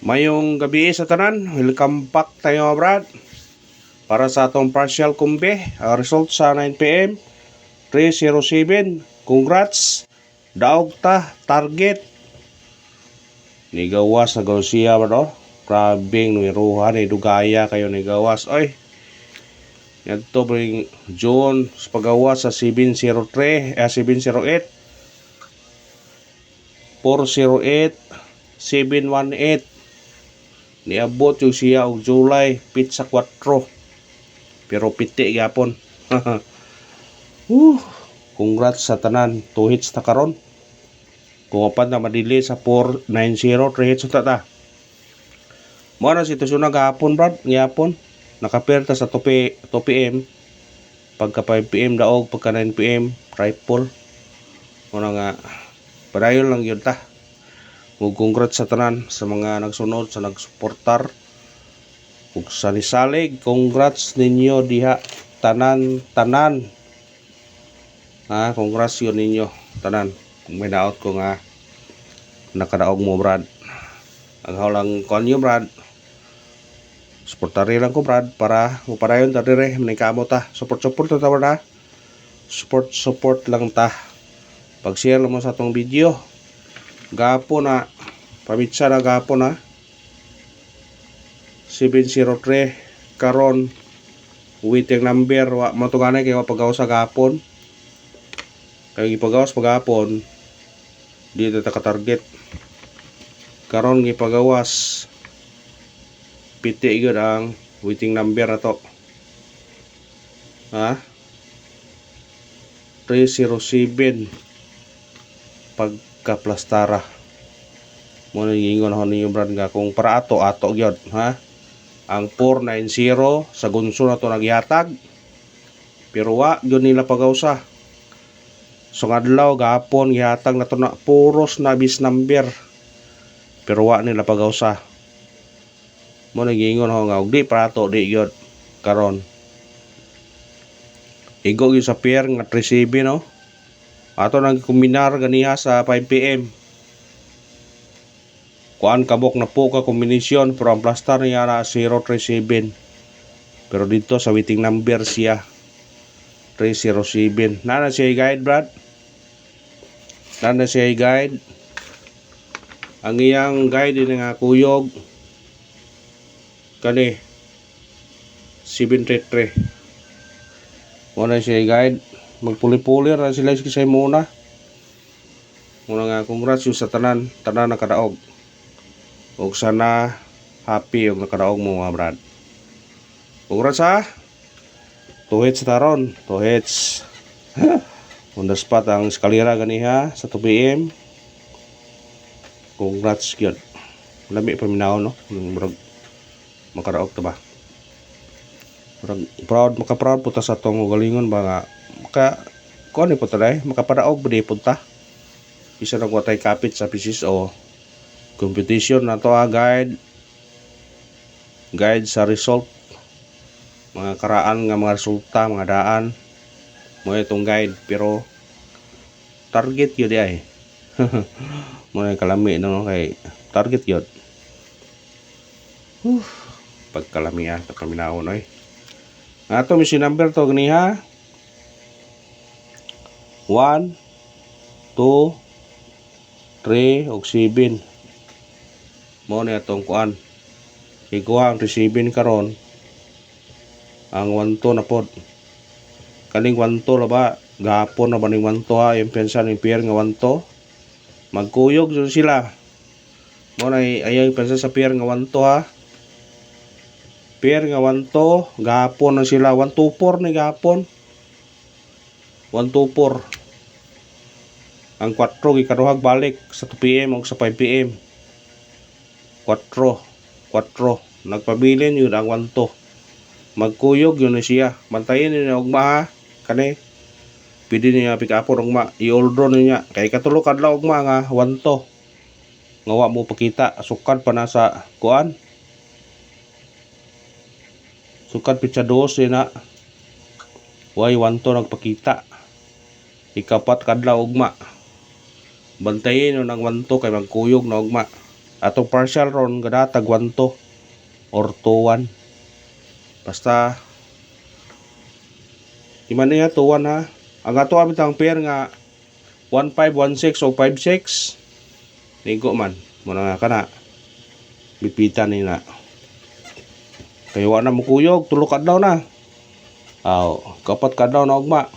Mayong gabi sa tanan, welcome back tayo brad para sa atong partial kumbe. Result sa 9 p.m. 307. Congrats, daog ta target ni gawas sa Garcia bro. Grabing nuiruhan ni dugaya kayo ni gawas oy. Yadto bring June sa pagawas sa 703 708 408 718. Niabot yung siya og July pizza 4 pero piti gyapon. Congrats sa tanan, 2 hits ta karon. Kung apan na madili sa 490 3 hits ta ta. Mo na sitwasyon na gahapon brad, gyapon nakaperta sa 2 p.m. pagka 5 p.m. daog, pagka 9 p.m. triple. Mo na nga padayon lang yun ta. Congrats sa tanan sa mga nagsunod sa nagsuportar ug sa nisalig. Congrats ninyo diha tanan congrats yun ninyo tanan. Kung may daot ko nga nakadaog mo brad, ang hawlang konyo brad, suportari lang ko brad para upadayon ta dire manikamo ta. Support ta brad. Support lang ta. Pag-share mo sa atong video gapon na pamitsa na gapon na 703 karon waiting number wa mo to ganay kay pagawas sa gapon kay gipagawas pagapon dito ta ka target karon gipagawas piti gyud ang waiting number ato 307 pagkaplastara mo na gingon ho ninyo brad nga kung para ato gyud ang 490 sa gunso na to nagyatag pero wa gyud nila pagawsa. So adlaw gahapon gihatag na to na puros na bis number pero wa nila pagawsa. Mo na gingon ho nga di para ato di gyud karon igo gyud sa pair nga 370 no. Ato nang kombinar ganiha sa 5 p.m. Kuan kabok na po ka kombinasyon pero ang plastar niya na 037. Pero dito sa waiting number siya 307. Nana siya guide brad. Nana siya guide. Ang iyang guide din nga kuyog kani 733. Muna siya guide. Magpuli-puli ra sila sa muna. Muna nga congrats sa tanan nakadaog. Ug sana happy og nakadaog mo mga brad. Congrats ha. 2 hits taron, 2 hits. On the spot ang eskalera ganiha sa 2 p.m. Congrats gyud. Lami pa minaw no. Murag makadaog ta ba. Murag maka-proud po ta sa tong galingon ba nga kuan ni po taday makapadaog budi punta isa na watay kapit sa PCSO competition na to guide sa result mga karaan nga mga resulta mga daan mo itong guide pero target yun ay mo na kalami no kay target yun pagkalami paminaon oy ato mission number to ganiha 1, 2, 3 ug 7. Mo ni atong kuan. Ikuha ang 7 karon. Ang 1 na pod. Kaning 1 la ba? Gahapon na ba ning 1 ha? Yung pensa ning pair nga 1. Magkuyog jud sila. Mo na ayaw pensa sa pair nga 1 ha. Pair nga 1 gahapon na sila 124 ni gahapon. 124 ang 4 gikaduhag balik sa 2 p.m. o sa 5 p.m. 4 nagpabilin yun ang 1 magkuyog yun na siya bantayin niya ugma ha kani pwede niya pick up ugma i-oldro niya kay katulog adlaw ugma nga 1 nga wa mo pakita sukad pa na sa kuan sukad pitsa 12 na way 1 nagpakita ikapat kadlaw ugma bantayin no nang 1 kay magkuyog na ugma Atong partial ron gada tag 1-2 or 2-1. Basta iman niya 2-1 ha. Ang ato abitang pair nga 1-5, 1-6 o 5-6. Ligo man. Muna nga kana. Bipitan ni na. Kaya wala na mo kuyog. Tulog ka daw na. Kapat ka daw na ugma.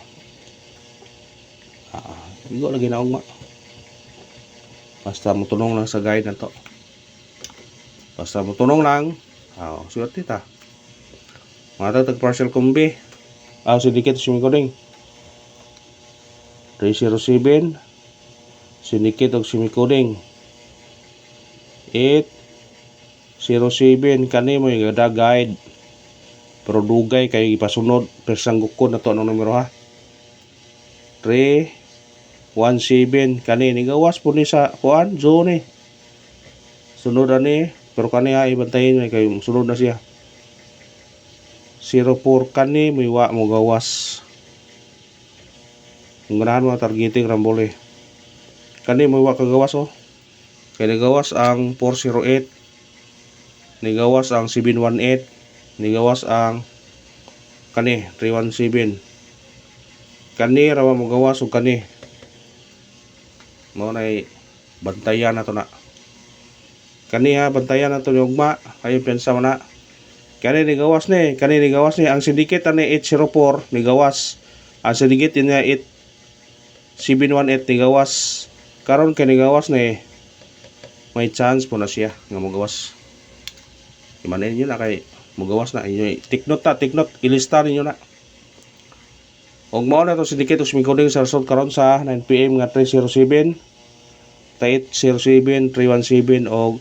Ligo lagi na ugma. Basta mo tunong lang sa guide na to. Basta mo tunong lang. Suwerte ta. Mga tag partial kumbi. Syndicate simikoding. 307. Syndicate og simikoding. 807 kani mo yung gada guide. Pero dugay kay ipasunod persang gukod na to ang numero ha. 317 kani ni gawas po ni sa kuan zone. Sunod ani pero kani ha ibantayin kay sunod na siya. 04 kani mo iwa mo gawas. Kung ganahan mo targeting rambole. Kani mo iwa kagawas Kay nigawas ang 408. Nigawas ang 718. Nigawas ang kani 317. Kani rawa mo gawas og kani. Mao nay bantayan nato na. Kani ha bantayan nato ni ugma ayo pensa mo na. Kani nigawas ni ang syndicate ani 804 nigawas. Ang syndicate niya 8718 nigawas. Karon kay nigawas ni may chance po na siya nga magawas. Imanin niyo na kay magawas na inyo. Take note ilista niyo na. Og mao na to syndicate us mikoding sa result karon sa 9 PM nga 307 807 317 og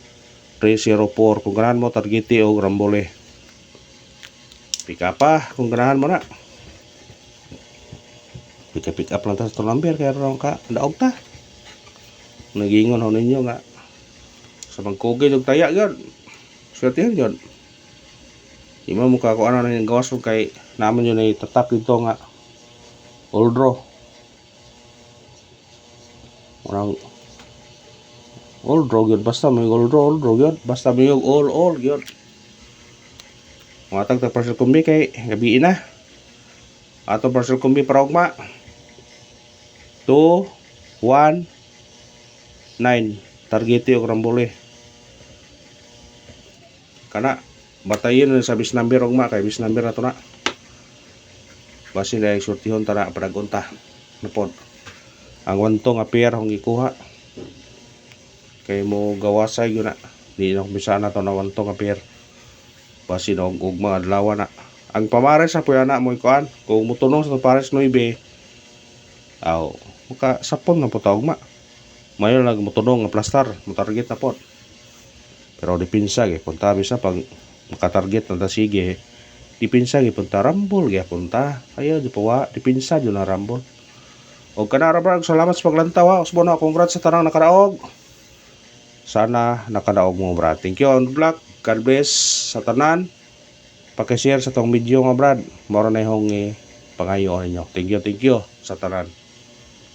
304 kung ganahan mo targete og rambole. Pika pa kung ganahan mo na. Pick up lang ta sa number kaya ron ka daog ta. Nagingon ho ninyo nga sa pagkugay og taya gyud. Swertihan gyud. Imo mo ka ko ano nang gawas mo kay naman yun ay tatak dito nga all draw. Orang all draw gyud basta may all draw gyud basta may all gyud. Mga tag partial kumbi kay gabi na. Ato partial kumbi para ugma. 2 1 9 targete og rambole. Kana batayin sa bis number ugma kay bis number nato na. Basi dai sortihon tara padagunta napod. Ang wanto nga pair hong ikuha. Kay mo gawasay gyud na. Di na bisa na to na wanto nga pair. Basi na og mga adlaw na. Ang pamares sa puya na mo ikuan. Kung mutunong sa pares 9. Muka sapon na po ta ugma. Mayon lang mutunong nga plastar, mo target na pod. Pero dipinsa gyud punta bisa pag makatarget na ta sige. Dipinsa gyud punta rambol gyud punta. Ayo di pawa dipinsa gyud na rambol. Og kana ra brad salamat sa paglantaw ha. Usbo na congrats sa tanang nakadaog. Sana nakadaog mo brad. Thank you on vlog. God bless sa tanan. Paki-share sa tong video nga brad. Moro na hong pangayo ninyo. Thank you sa tanan.